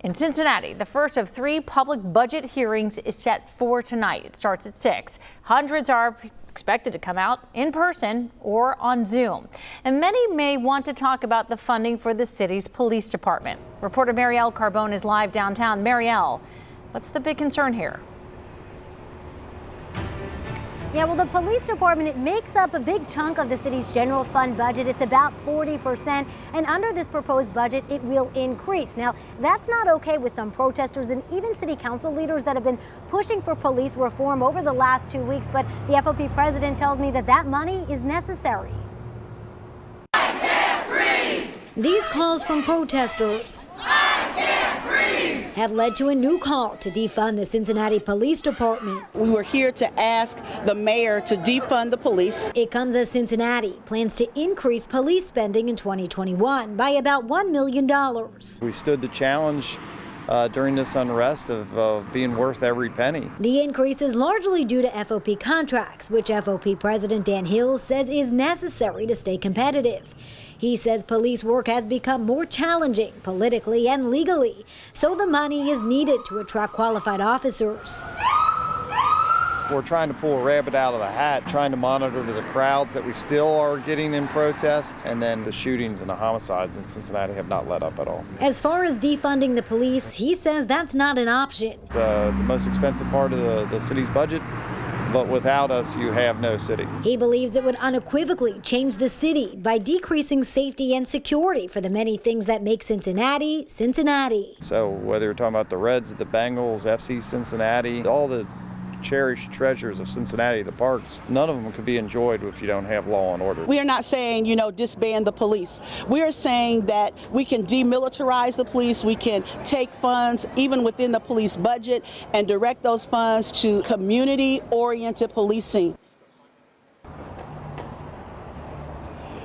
In Cincinnati, the first of 3 public budget hearings is set for tonight. It starts at 6. Hundreds are expected to come out in person or on Zoom. And many may want to talk about the funding for the city's police department. Reporter Marielle Carbone is live downtown. Marielle, what's the big concern here? Yeah, well, the police department, it makes up a big chunk of the city's general fund budget. It's about 40%. And under this proposed budget, it will increase. Now, that's not okay with some protesters and even city council leaders that have been pushing for police reform over the last 2 weeks. But the FOP president tells me that that money is necessary. I can't breathe. These calls from protesters have led to a new call to defund the Cincinnati Police Department. We were here to ask the mayor to defund the police. It comes as Cincinnati plans to increase police spending in 2021 by about $1 million. We stood the challenge during this unrest of being worth every penny. The increase is largely due to FOP contracts, which FOP President Dan Hills says is necessary to stay competitive. He says police work has become more challenging politically and legally, so the money is needed to attract qualified officers. We're trying to pull a rabbit out of the hat, trying to monitor the crowds that we still are getting in protests, and then the shootings and the homicides in Cincinnati have not let up at all. As far as defunding the police, he says that's not an option. It's the most expensive part of the city's budget, but without us, you have no city. He believes it would unequivocally change the city by decreasing safety and security for the many things that make Cincinnati, Cincinnati. So whether you're talking about the Reds, the Bengals, FC Cincinnati, all the cherished treasures of Cincinnati, the parks, none of them could be enjoyed if you don't have law and order. We are not saying, disband the police. We are saying that we can demilitarize the police. We can take funds even within the police budget and direct those funds to community-oriented policing.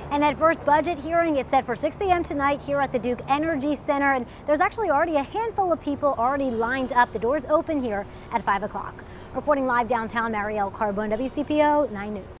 And that first budget hearing, it's set for 6 p.m. tonight here at the Duke Energy Center. And there's actually already a handful of people already lined up. The doors open here at 5 o'clock. Reporting live downtown, Marielle Carbone, WCPO 9 News.